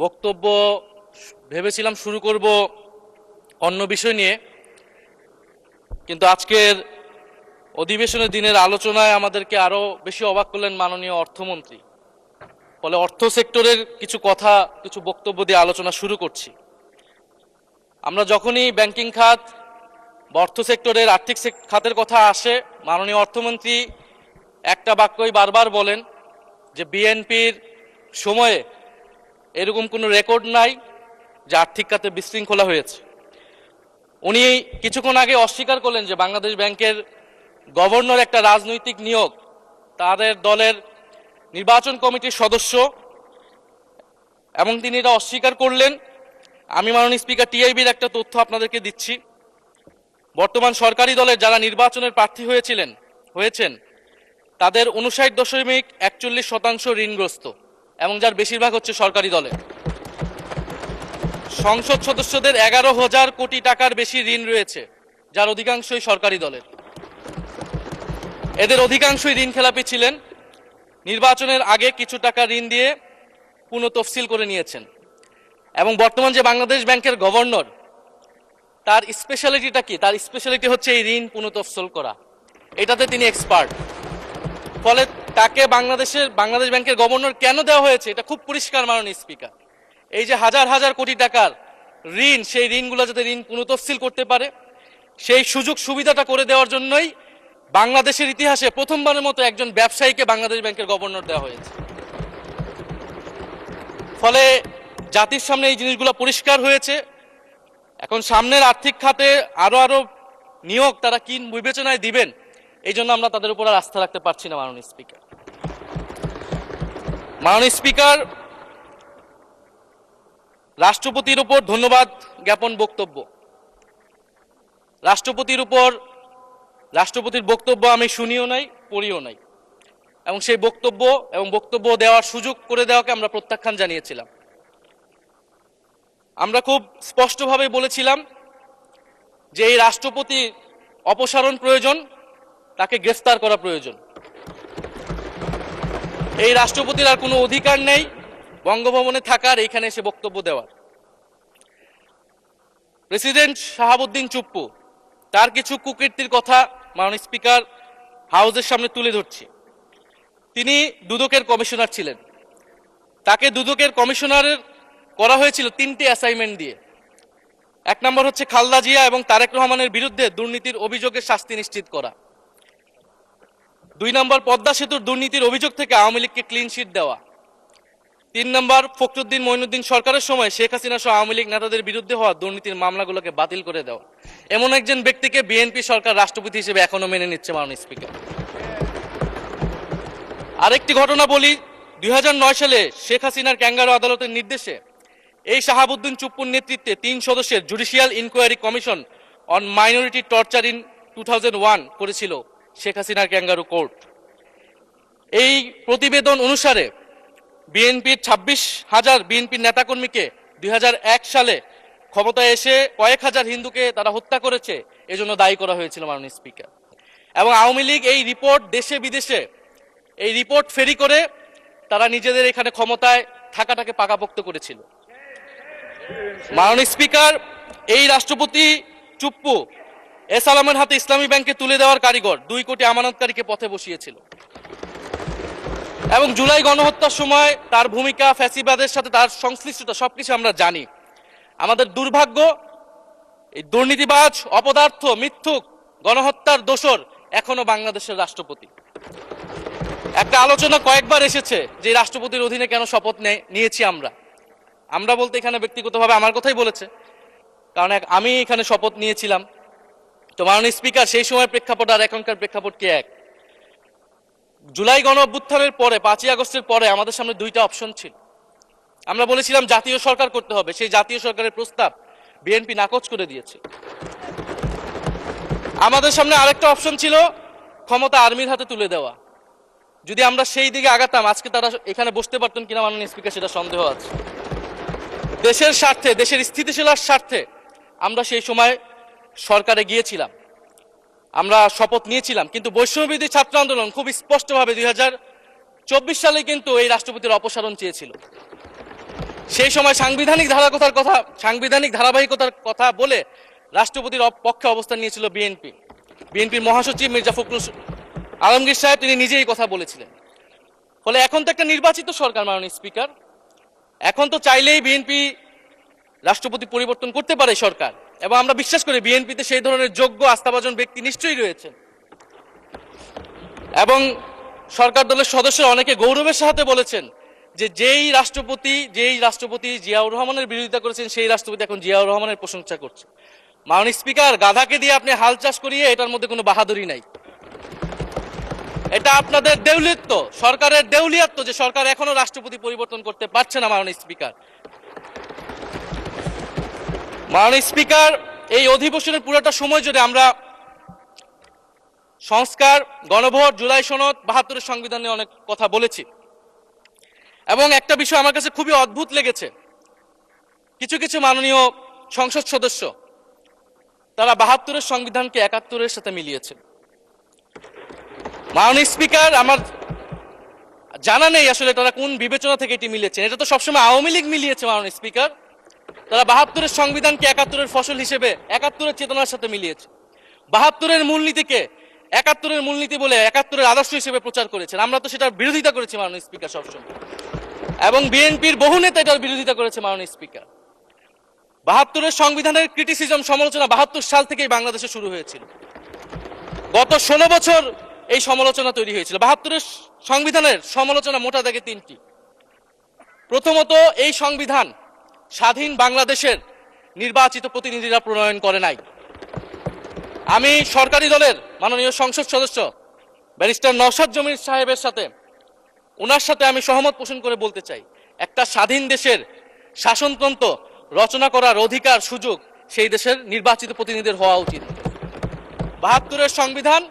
বক্তব্য ভেবেছিলাম শুরু করব অন্য বিষয় নিয়ে, কিন্তু আজকের অধিবেশনের দিনের আলোচনায় আমাদেরকে আরো বেশি অবাক করলেন মাননীয় অর্থমন্ত্রী। ফলে অর্থ সেক্টরের কিছু বক্তব্য দিয়ে আলোচনা শুরু করছি। আমরা যখনই ব্যাংকিং খাত বা অর্থ সেক্টরের আর্থিক খাতের কথা আসে, মাননীয় অর্থমন্ত্রী একটা বাক্যই বারবার বলেন যে বিএনপির সময়ে এরকম কোনো রেকর্ড নাই যে আর্থিক খাতে বিশৃঙ্খলা হয়েছে। উনি কিছুক্ষণ আগে অস্বীকার করলেন যে বাংলাদেশ ব্যাংকের গভর্নর একটা রাজনৈতিক নিয়োগ, তাদের দলের নির্বাচন কমিটির সদস্য, এবং তিনি এটা অস্বীকার করলেন। আমি মাননীয় স্পিকার টিআইবির একটা তথ্য আপনাদেরকে দিচ্ছি। বর্তমান সরকারি দলের যারা নির্বাচনের প্রার্থী হয়েছেন তাদের 59.41% ঋণগ্রস্ত, এবং যার বেশিরভাগ হচ্ছে সরকারি দলের। সংসদ সদস্যদের 11,000 কোটি টাকার বেশি ঋণ রয়েছে, যার অধিকাংশই সরকারি দলের। এদের অধিকাংশই ঋণ খেলাপি ছিলেন, নির্বাচনের আগে কিছু টাকা ঋণ দিয়ে পুনঃতফসিল করে নিয়েছেন। এবং বর্তমান যে বাংলাদেশ ব্যাংকের গভর্নর, তার স্পেশালিটিটা কি? তার স্পেশালিটি হচ্ছে এই ঋণ পুনঃতফসিল করা, এটাতে তিনি এক্সপার্ট। ফলে তাকে বাংলাদেশ ব্যাংকের গভর্নর কেন দেওয়া হয়েছে এটা খুব পরিষ্কার মাননীয় স্পিকার। এই যে হাজার হাজার কোটি টাকার ঋণ, সেই ঋণগুলো যাতে ঋণ পুনঃতফসিল করতে পারে, সেই সুযোগ সুবিধাটা করে দেওয়ার জন্যই বাংলাদেশের ইতিহাসে প্রথমবারের মতো একজন ব্যবসায়ীকে বাংলাদেশ ব্যাংকের গভর্নর দেওয়া হয়েছে। ফলে জাতির সামনে এই জিনিসগুলো পরিষ্কার হয়েছে। এখন সামনের আর্থিক খাতে আরো নিয়োগ তারা কি বিবেচনায় দিবেন, এই জন্য আমরা তাদের উপর আর আস্থা রাখতে পারছি না। মাননীয় স্পিকার, রাষ্ট্রপতির উপর ধন্যবাদ জ্ঞাপন বক্তব্য। রাষ্ট্রপতির বক্তব্য আমি শুনিও নাই, পড়িও নাই, এবং সেই বক্তব্য দেওয়ার সুযোগ করে দেওয়াকে আমরা প্রত্যাখ্যান জানিয়েছিলাম। আমরা খুব স্পষ্টভাবে বলেছিলাম যে এই রাষ্ট্রপতির অপসারণ প্রয়োজন, তাকে গ্রেফতার করা প্রয়োজন। এই রাষ্ট্রপতির আর কোনো অধিকার নেই বঙ্গভবনে থাকার, এইখানে এসে বক্তব্য দেওয়ার। প্রেসিডেন্ট শাহাবুদ্দিন চুপ্পু, তার কিছু কুকীর্তির কথা মাননীয় স্পিকার হাউসের সামনে তুলে ধরছি। তিনি দুদকের কমিশনার ছিলেন। তাকে দুদকের কমিশনারের করা হয়েছিল 3টি অ্যাসাইনমেন্ট দিয়ে। 1 নম্বর হচ্ছে খালেদা জিয়া এবং তারেক রহমানের বিরুদ্ধে দুর্নীতির অভিযোগের শাস্তি নিশ্চিত করা। 2 নম্বর পদ্মা সেতুর দুর্নীতির অভিযোগ থেকে আওয়ামী লীগকে ক্লিন শিট দেওয়া। 3 নম্বর ফখরুদ্দিন মঈনুদ্দিন সরকারের সময় শেখ হাসিনা সহ আওয়ামী লীগ নেতাদের বিরুদ্ধে হওয়া দুর্নীতির মামলাগুলোকে বাতিল করে দেওয়া। এমন একজন ব্যক্তিকে বিএনপি সরকার রাষ্ট্রপতি হিসেবে এখনো মেনে নিচ্ছে মাননীয় স্পিকার। আরেকটি ঘটনা বলি, 2009 সালে শেখ হাসিনার ক্যাঙ্গারু আদালতের নির্দেশে এই শাহাবুদ্দিন চুপ্পুর নেতৃত্বে 3 সদস্যের judicial inquiry commission on minority torture in 2001 করেছিল শেখ হাসিনার ক্যাঙ্গারু কোর্ট। এই প্রতিবেদন অনুসারে বিএনপির 26,000 বিএনপির নেতাকর্মীকে 2001 সালে ক্ষমতায় এসে কয়েক হাজার হিন্দুকে তারা হত্যা করেছে, এজন্য দায়ী করা হয়েছিল মাননীয় স্পিকার। এবং আওয়ামী লীগ এই রিপোর্ট দেশে বিদেশে এই রিপোর্ট ফেরি করে তারা নিজেদের এখানে ক্ষমতায় থাকাটাকে পাকাপোক্ত করেছিল। মাননীয় স্পিকার, এই রাষ্ট্রপতি চুপ্পু এস আলমের হাতে ইসলামী ব্যাংকে তুলে দেওয়ার কারিগর, 2 কোটি আমানতকারীকে পথে বসিয়েছিল। এবং জুলাই গণহত্যার সময় তার ভূমিকা, ফ্যাসিবাদের সাথে তার সংশ্লিষ্টতা সবকিছু আমরা জানি। আমাদের দুর্ভাগ্য, এই দুর্নীতিবাজ, অপদার্থ, মিথ্যুক, গণহত্যার দোষর এখনো বাংলাদেশের রাষ্ট্রপতি। একটা আলোচনা কয়েকবার এসেছে যে রাষ্ট্রপতির অধীনে কেন শপথ নিয়েছি আমরা বলতে এখানে ব্যক্তিগতভাবে আমার কথাই বলেছে, কারণ আমি এখানে শপথ নিয়েছিলাম। তো মাননীয় স্পিকার, সেই সময় প্রেক্ষাপট আর এখনকার প্রেক্ষাপট কি এক? জুলাই গণ অভ্যুত্থানের পরে 5ই আগস্টের পরে আমাদের সামনে 2টা অপশন ছিল। আমরা বলেছিলাম জাতীয় সরকার করতে হবে, সেই জাতীয় সরকারের প্রস্তাব বিএনপি নাকচ করে দিয়েছে। আমাদের সামনে আরেকটা অপশন ছিল ক্ষমতা আর্মির হাতে তুলে দেওয়া। যদি আমরা সেই দিকে আগাতাম, আজকে তারা এখানে বসতে পারতেন কিনা মাননীয় স্পিকার সেটা সন্দেহ আছে। দেশের স্বার্থে, দেশের স্থিতিশীলতার স্বার্থে আমরা সেই সময় সরকারে গিয়েছিলাম, আমরা শপথ নিয়েছিলাম। কিন্তু বৈষম্যবিরোধী ছাত্র আন্দোলন খুব স্পষ্টভাবে 2024 সালে কিন্তু এই রাষ্ট্রপতির অপসারণ চেয়েছিল। সেই সময় সাংবিধানিক ধারাবাহিকতার কথা বলে রাষ্ট্রপতির পক্ষে অবস্থান নিয়েছিল বিএনপির মহাসচিব মির্জা ফখরুল আলমগীর সাহেব, তিনি নিজেই কথা বলেছিলেন। ফলে এখন তো একটা নির্বাচিত সরকার মাননীয় স্পিকার, এখন তো চাইলেই বিএনপি রাষ্ট্রপতি পরিবর্তন করতে পারে সরকার, এবং আমরা বিশ্বাস করি বিএনপিতে সেই ধরনের যোগ্য আস্থাভাজন ব্যক্তি নিশ্চয়ই রয়েছেন। এবং সরকার দলের সদস্যরা অনেকে গৌরবের সাথে বলেছেন যে যেই রাষ্ট্রপতি জিয়াউর রহমানের বিরোধিতা করেছেন সেই রাষ্ট্রপতি এখন জিয়াউর রহমানের প্রশংসা করছে। মাননীয় স্পিকার, গাধাকে দিয়ে আপনি হাল চাষ করিয়ে এটার মধ্যে কোনো বাহাদুরি নাই। এটা আপনাদের দেউলিয়ত্ব, সরকারের দেউলিয়ত্ব যে সরকার এখনো রাষ্ট্রপতি পরিবর্তন করতে পারছে না। মাননীয় স্পিকার, এই অধিবেশনের পুরোটা সময় জুড়ে আমরা সংস্কার, গণভোট, জুলাই সনদ, ৭২-এর সংবিধান নিয়ে অনেক কথা বলেছি। এবং একটা বিষয় আমার কাছে খুবই অদ্ভুত লেগেছে, কিছু মাননীয় সংসদ সদস্য তারা ৭২-এর সংবিধানকে ৭১-এর সাথে মিলিয়েছে। মাননীয় স্পিকার, আমার জানা নেই আসলে তারা কোন বিবেচনা থেকে এটি মিলিয়েছেন। এটা তো সবসময় আওয়ামী লীগ মিলিয়েছে মাননীয় স্পিকার। তারা ৭২-এর সংবিধানকে ৭১-এর ফসল হিসেবে ৭১-এর চেতনার সাথে মিলিয়েছে। ৭২-এর মূলনীতিকে ৭১-এর মূলনীতি বলে ৭১-এর আদর্শ হিসেবে প্রচার করেছেন। আমরা তো সেটার বিরোধিতা করেছি মাননীয় স্পিকার সবসময়, এবং বিএনপির বহু নেতা এটার বিরোধিতা করেছে মাননীয় স্পিকার। ৭২-এর সংবিধানের ক্রিটিসিজম, সমালোচনা ৭২ সাল থেকেই বাংলাদেশে শুরু হয়েছিল। গত ১৬ বছর এই সমালোচনা তৈরি হয়েছিল। ৭২-এর সংবিধানের সমালোচনা মোটা দাগে তিনটি। প্রথমত, এই সংবিধান স্বাধীন বাংলাদেশের নির্বাচিত প্রতিনিধিরা প্রণয়ন করে নাই। আমি সরকারি দলের মাননীয় সংসদ সদস্য ব্যারিস্টার নওশাদ জমির সাহেবের সাথে, ওনার সাথে আমি সহমত পোষণ করে বলতে চাই, একটা স্বাধীন দেশের শাসনতন্ত্র রচনা করার অধিকার, সুযোগ সেই দেশের নির্বাচিত প্রতিনিধিদের হওয়া উচিত। ৭২-এর সংবিধান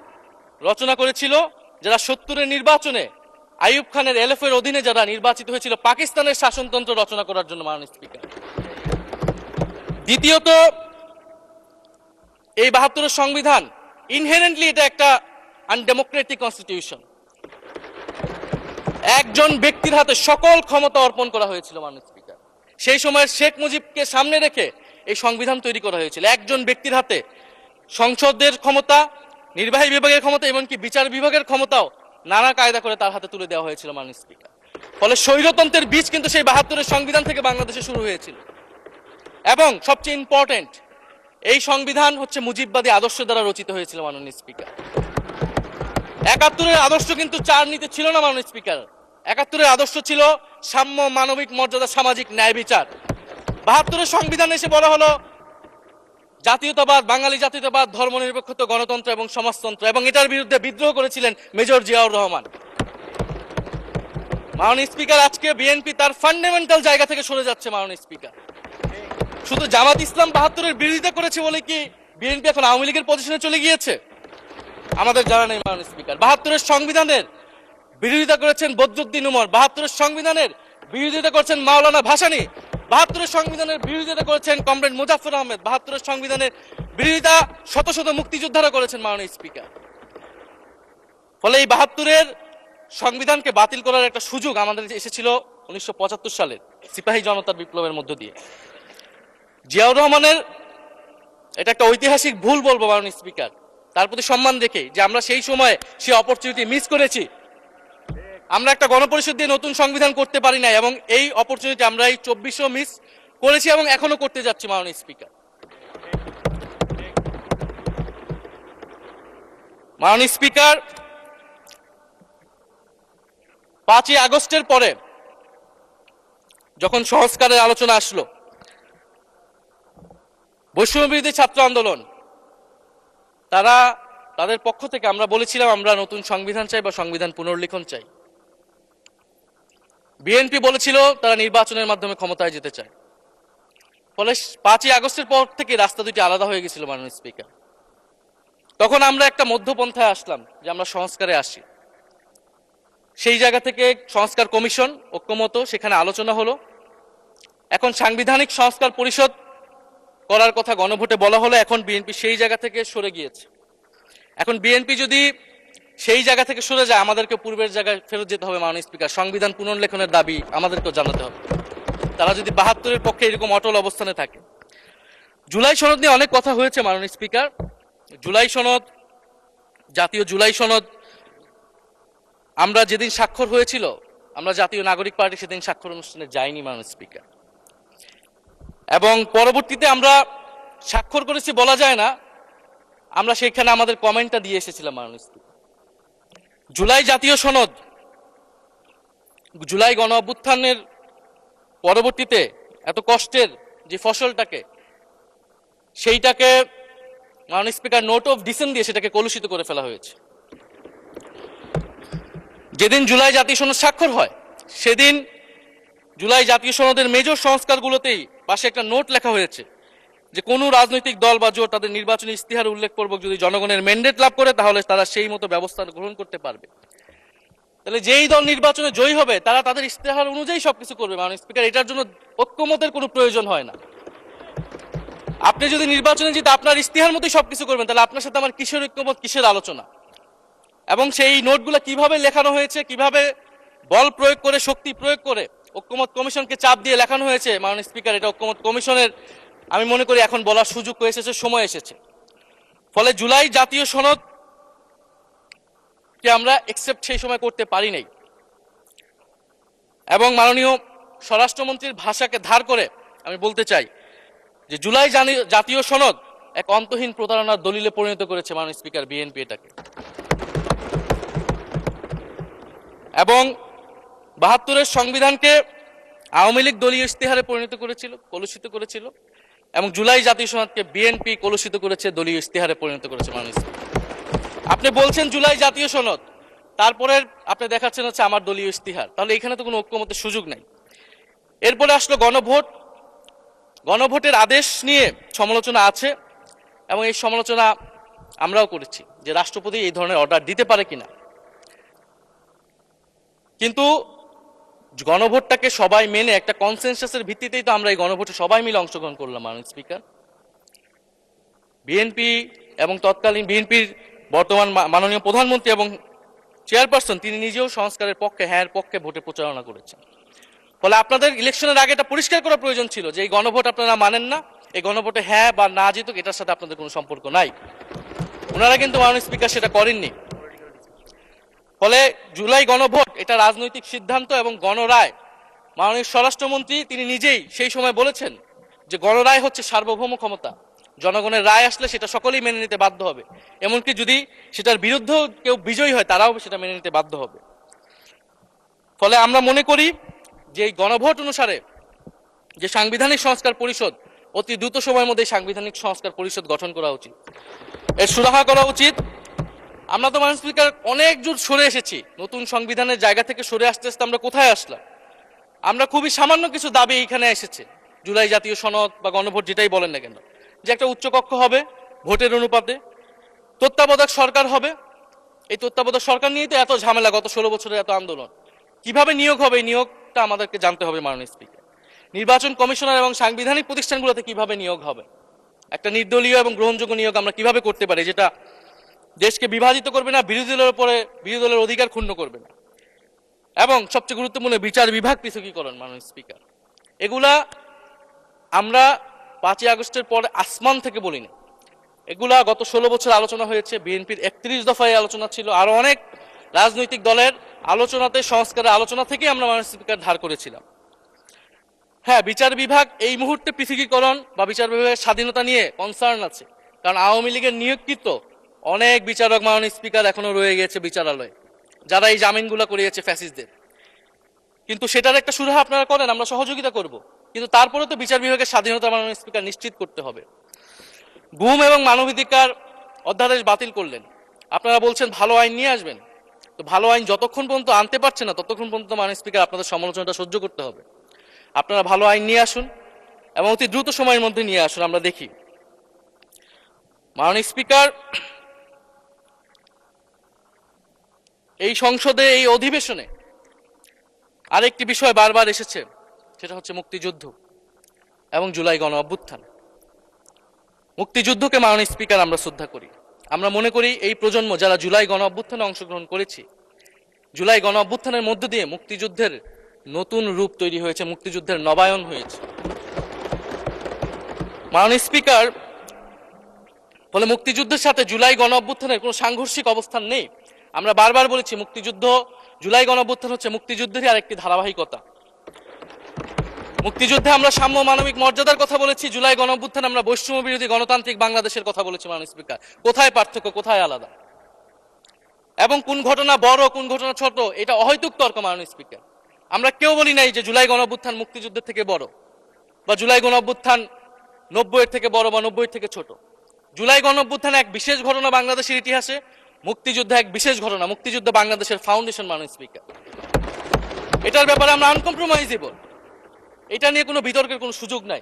রচনা করেছিল যারা ৭০-এর নির্বাচনে আইয়ুব খানের এলএফের অধীনে যারা নির্বাচিত হয়েছিল পাকিস্তানের শাসনতন্ত্র রচনা করার জন্য মাননীয় স্পিকার। দ্বিতীয়ত, এই ৭২-এর সংবিধান ইনহেরেন্টলি এটা একটা আনডেমোক্রেটিক কনস্টিটিউশন। একজন ব্যক্তির হাতে সকল ক্ষমতা অর্পণ করা হয়েছিল মাননীয় স্পিকার। সেই সময় শেখ মুজিবকে সামনে রেখে এই সংবিধান তৈরি করা হয়েছিল। একজন ব্যক্তির হাতে সংসদের ক্ষমতা, নির্বাহী বিভাগের ক্ষমতা, এমনকি বিচার বিভাগের ক্ষমতাও নানা কায়দা করে তার হাতে তুলে দেওয়া হয়েছিল মাননীয় স্পিকার। ফলে স্বৈরতন্ত্রের বীজ কিন্তু সেই ৭২-এর সংবিধান থেকে বাংলাদেশে শুরু হয়েছিল। এবং সবচেয়ে ইম্পর্টেন্ট, এই সংবিধান হচ্ছে মুজিববাদী আদর্শ দ্বারা রচিত হয়েছিল মাননীয় স্পিকার। ৭১-এর আদর্শ কিন্তু চার নীতি ছিল না মাননীয় স্পিকার। ৭১-এর আদর্শ ছিল সাম্য, মানবিক মর্যাদা, সামাজিক ন্যায় বিচার। ৭২-এর সংবিধানে এসে বলা হলো জাতীয়তাবাদ, বাঙালি জাতীয়তাবাদ, ধর্মনিরপেক্ষতা, গণতন্ত্র এবং সমাজতন্ত্র, এবং এটার বিরুদ্ধে বিদ্রোহ করেছিলেন মেজর জিয়াউর রহমান। মাননীয় স্পিকার, আজকে বিএনপি তার ফান্ডামেন্টাল জায়গা থেকে সরে যাচ্ছে মাননীয় স্পিকার। শুধু জামাত ইসলাম ৭২-এর বিরোধিতা করেছে বলে কি বিএনপি এখন আওয়ামী লীগের পজিশনে চলে গিয়েছে? আমাদের জানা নেই মাননীয় স্পিকার। ৭২-এর সংবিধানের বিরোধিতা করেছেন বদরুদ্দিন উমর, ৭২-এর সংবিধানের বিরোধিতা করেছেন মাওলানা ভাসানী, ৭২-এর সংবিধানের বিরোধিতা করেছেন কমরেড মুজাফফর আহমেদ, ৭২-এর সংবিধানের বিরোধিতা শত শত মুক্তিযোদ্ধারা করেছেন মাননীয় স্পিকার। ফলে এই ৭২-এর সংবিধানকে বাতিল করার একটা সুযোগ আমাদের এসেছিল ১৯৭৫ সালের সিপাহী জনতার বিপ্লবের মধ্য দিয়ে। জিয়াউর রহমানের এটা একটা ঐতিহাসিক ভুল বলবো মাননীয় স্পিকার, তার প্রতি সম্মান রেখে, যে আমরা সেই সময় সেই অপরচুনিটি মিস করেছি। আমরা একটা গণপরিষদ দিয়ে নতুন সংবিধান করতে পারি না, এবং এই অপরচুনিটি আমরা এই ২৪ও মিস করেছি এবং এখনো করতে যাচ্ছি মাননীয় স্পিকার। মাননীয় স্পিকার, ৫ই আগস্টের পরে যখন সংস্কারের আলোচনা আসলো, বৈষম্যবিরোধী ছাত্র আন্দোলন তাদের পক্ষ থেকে আমরা বলেছিলাম আমরা নতুন সংবিধান চাই বা সংবিধান পুনর্লিখন চাই। বিএনপি বলেছিল তারা নির্বাচনের মাধ্যমে ক্ষমতায় যেতে চায়। ফলে ৫ই আগস্টের পর থেকে রাস্তা দুটি আলাদা হয়ে গেছিল মাননীয় স্পিকার। তখন আমরা একটা মধ্যপন্থায় আসলাম যে আমরা সংস্কারে আসি। সেই জায়গা থেকে সংস্কার কমিশন ঐক্যমত, সেখানে আলোচনা হলো। এখন সাংবিধানিক সংস্কার পরিষদ করার কথা গণভোটে বলা হলো। এখন বিএনপি সেই জায়গা থেকে সরে গিয়েছে। এখন বিএনপি যদি সেই জায়গা থেকে সরে যায়, আমাদেরকে পূর্বের জায়গায় ফেরত যেতে হবে মাননীয় স্পিকার। সংবিধান পুনর্লেখনের দাবি আমাদেরকেও জানাতে হবে। তারা যদি 72-এর পক্ষে এরকম অটল অবস্থানে থাকে। জুলাই সনদ নিয়ে অনেক কথা হয়েছে মাননীয় স্পিকার। জুলাই সনদ, জাতীয় জুলাই সনদ, আমরা যেদিন স্বাক্ষর হয়েছিল, আমরা জাতীয় নাগরিক পার্টি সেদিন স্বাক্ষর অনুষ্ঠানে যাইনি মাননীয় স্পিকার, এবং পরবর্তীতে আমরা স্বাক্ষর করেছি বলা যায় না, আমরা সেখানে আমাদের কমেন্টটা দিয়ে এসেছিলাম মাননীয় স্পিকার। জুলাই জাতীয় সনদ, জুলাই গণ অভ্যুত্থানের পরবর্তীতে এত কষ্টের যে ফসলটাকে, সেইটাকে মাননীয় স্পিকার নোট অফ ডিসেন্ট দিয়ে সেটাকে কলুষিত করে ফেলা হয়েছে। যেদিন জুলাই জাতীয় সনদ স্বাক্ষর হয় সেদিন জুলাই জাতীয় সনদের মেজর সংস্কারগুলোতেই পাশে একটা নোট লেখা হয়েছে যে কোনো রাজনৈতিক দল বা জোট তাদের নির্বাচনী ইস্তিহার উল্লেখপূর্বক যদি জনগণের ম্যান্ডেট লাভ করে তাহলে তারা সেই মতো ব্যবস্থা গ্রহণ করতে পারবে। তাহলে যেই দল নির্বাচনে জয়ী হবে তারা তাদের ইস্তেহার অনুযায়ী সবকিছু করবে মাননীয় স্পিকার। এটার জন্য ঐক্যমতের কোনো প্রয়োজন হয় না। আপনি যদি নির্বাচনে জিতে আপনার ইস্তেহার মতোই সবকিছু করবেন, তাহলে আপনার সাথে আমার কিসের ঐক্যমত, কিসের আলোচনা? এবং সেই নোটগুলো কিভাবে লেখানো হয়েছে, কিভাবে বল প্রয়োগ করে, শক্তি প্রয়োগ করে ঐক্যমত কমিশনকে চাপ দিয়ে লেখানো হয়েছে মাননীয় স্পিকার, এটা ঐক্যমত কমিশনের আমি মনে করি এখন বলার সুযোগ হয়ে এসেছে, সময় এসেছে। ফলে জুলাই জাতীয় সনদ কে আমরা একসেপ্ট সেই সময় করতে পারি নাই, এবং মাননীয় স্বরাষ্ট্রমন্ত্রীর ভাষাকে ধার করে আমি বলতে চাই যে জুলাই জাতীয় সনদ এক অন্তহীন প্রতারণার দলিলে পরিণত করেছে মাননীয় স্পিকার বিএনপি এটাকে, এবং 72-এর সংবিধানকে আওয়ামী লীগ দলীয় ইস্তেহারে পরিণত করেছিল, কলুষিত করেছিল, এবং জুলাই জাতীয় সনদকে বিএনপি কলুষিত করেছে, দলীয় ইস্তেহারে পরিণত করেছে মাননীয় স্পিকার। আপনি বলছেন জুলাই জাতীয় সনদ, তারপরে আপনি দেখাচ্ছেন হচ্ছে আমার দলীয় ইস্তিহার, তাহলে এখানে তো কোনো ঐক্যমতের সুযোগ নাই। এরপরে আসলো গণভোট। গণভোটের আদেশ নিয়ে সমালোচনা আছে, এবং এই সমালোচনা আমরাও করেছি যে রাষ্ট্রপতি এই ধরনের অর্ডার দিতে পারে কিনা। কিন্তু গণভোটটাকে সবাই মেনে একটা কনসেনসাসের ভিত্তিতেই তো আমরা এই গণভোটে সবাই মিলে অংশগ্রহণ করলাম মাননীয় স্পিকার। বিএনপি এবং তৎকালীন বিএনপির বর্তমান মাননীয় প্রধানমন্ত্রী এবং চেয়ারপারসন তিনি নিজেও সংস্কারের পক্ষে, হ্যাঁ পক্ষে ভোটে প্রচারণা করেছেন। ফলে আপনাদের ইলেকশনের আগে এটা পরিষ্কার করা প্রয়োজন ছিল যে এই গণভোট আপনারা মানেন না, এই গণভোটে হ্যাঁ বা না জিতুক এটার সাথে আপনাদের কোনো সম্পর্ক নাই। ওনারা কিন্তু মাননীয় স্পিকার সেটা করেননি। ফলে জুলাই গণভোট এটা রাজনৈতিক সিদ্ধান্ত এবং গণরায়। মাননীয় স্বরাষ্ট্রমন্ত্রী তিনি নিজেই সেই সময় বলেছেন যে গণরায় হচ্ছে সার্বভৌম ক্ষমতা, জনগণের রায় আসলে সেটা সকলেই মেনে নিতে বাধ্য হবে, এমনকি যদি সেটার বিরুদ্ধেও কেউ বিজয়ী হয় তারাও সেটা মেনে নিতে বাধ্য হবে। ফলে আমরা মনে করি যে এই গণভোট অনুসারে যে সাংবিধানিক সংস্কার পরিষদ, অতি দ্রুত সময়ের মধ্যে সাংবিধানিক সংস্কার পরিষদ গঠন করা উচিত, এর সুরাহা করা উচিত। আমরা তো মাননীয় স্পিকার অনেক দূর সরে এসেছি, নতুন সংবিধানের জায়গা থেকে সরে আসতে আসতে আমরা কোথায় আসলাম? আমরা খুবই সামান্য কিছু দাবি এখানে এসেছে, জুলাই জাতীয় সনদ বা গণভোট যেটাই বলেন না কেন, যে একটা উচ্চকক্ষ হবে ভোটের অনুপাতে, তত্ত্বাবধায়ক সরকার হবে। এই তত্ত্বাবধায়ক সরকার নিয়েই তো এত ঝামেলা, গত 16 বছরের এত আন্দোলন। কিভাবে নিয়োগ হবে এই নিয়োগটা আমাদেরকে জানতে হবে মাননীয় স্পিকার। নির্বাচন কমিশনার এবং সাংবিধানিক প্রতিষ্ঠানগুলোতে কিভাবে নিয়োগ হবে, একটা নির্দলীয় এবং গ্রহণযোগ্য নিয়োগ আমরা কিভাবে করতে পারি যেটা দেশকে বিভাজিত করবে না, বিরোধী দলের উপরে বিরোধী দলের অধিকার ক্ষুণ্ণ করবে না, এবং সবচেয়ে গুরুত্বপূর্ণ বিচার বিভাগ পৃথকীকরণ মাননীয় স্পিকার। এগুলা আমরা 5ই আগস্টের পরে আসমান থেকে বলিনি, এগুলা গত 16 বছর আলোচনা হয়েছে। বিএনপির 31 দফায় আলোচনা ছিল, আরো অনেক রাজনৈতিক দলের আলোচনাতে, সংস্কারের আলোচনা থেকে আমরা মাননীয় স্পিকার ধার করেছিলাম। হ্যাঁ, বিচার বিভাগ এই মুহূর্তে পৃথকীকরণ বা বিচার বিভাগের স্বাধীনতা নিয়ে কনসার্ন আছে, কারণ আওয়ামী লীগের নিয়োগকৃত অনেক বিচারক মাননীয় স্পিকার এখনো রয়ে গেছে বিচারালয়ে, যারা এই জামিনগুলো করিয়েছে ফ্যাসিস্টদের। কিন্তু সেটার একটা সুরাহা আপনারা করেন, আমরা সহযোগিতা করব, কিন্তু তারপরে তো বিচার বিভাগের স্বাধীনতা মাননীয় স্পিকার নিশ্চিত করতে হবে। গুম এবং মানবাধিকার অধ্যাদেশ বাতিল করলেন, আপনারা বলছেন ভালো আইন নিয়ে আসবেন, তো ভালো আইন যতক্ষণ পর্যন্ত আনতে পারছে না ততক্ষণ পর্যন্ত মাননীয় স্পিকার আপনাদের সমালোচনাটা সহ্য করতে হবে। আপনারা ভালো আইন নিয়ে আসুন এবং অতি দ্রুত সময়ের মধ্যে নিয়ে আসুন, আমরা দেখি। মাননীয় স্পিকার, এই সংসদে এই অধিবেশনে আরেকটি বিষয় বারবার এসেছে, সেটা হচ্ছে মুক্তিযুদ্ধ এবং জুলাই গণ অভ্যুত্থান। মুক্তিযুদ্ধকে মাননীয় স্পিকার আমরা শ্রদ্ধা করি। আমরা মনে করি এই প্রজন্ম যারা জুলাই গণ অভ্যুত্থানে অংশগ্রহণ করেছি, জুলাই গণ অভ্যুত্থানের মধ্য দিয়ে মুক্তিযুদ্ধের নতুন রূপ তৈরি হয়েছে, মুক্তিযুদ্ধের নবায়ন হয়েছে। মাননীয় স্পিকার, ফলে মুক্তিযুদ্ধের সাথে জুলাই গণ অভ্যুত্থানের কোনো সাংঘর্ষিক অবস্থান নেই। আমরা বারবার বলেছি মুক্তিযুদ্ধ, জুলাই গণ অভ্যুত্থান হচ্ছে মুক্তিযুদ্ধেরই আরেকটি ধারাবাহিকতা। মুক্তিযুদ্ধে আমরা সাম্য মানবিক মর্যাদার কথা বলেছি, জুলাই গণ অভ্যুত্থানে আমরা বৈষম্য বিরোধী গণতান্ত্রিক বাংলাদেশের কথা বলেছি। মাননীয় স্পিকার, কোথায় পার্থক্য, কোথায় আলাদা, এবং কোন ঘটনা বড় কোন ঘটনা ছোট, এটা অহৈতুক তর্ক। মাননীয় স্পিকার, আমরা কেউ বলি নাই যে জুলাই গণ অভ্যুত্থান মুক্তিযুদ্ধের থেকে বড়, বা জুলাই গণ অভ্যুত্থান 90-এর থেকে বড় বা 90-এর থেকে ছোট। জুলাই গণ অভ্যুত্থান এক বিশেষ ঘটনা বাংলাদেশের ইতিহাসে, মুক্তিযুদ্ধ এক বিশেষ ঘটনা, মুক্তিযুদ্ধ বাংলাদেশের ফাউন্ডেশন। মাননীয় স্পিকার, এটার ব্যাপারে আমরা আনকম্প্রোমাইজেবল, এটা নিয়ে কোনো বিতর্কের কোনো সুযোগ নাই।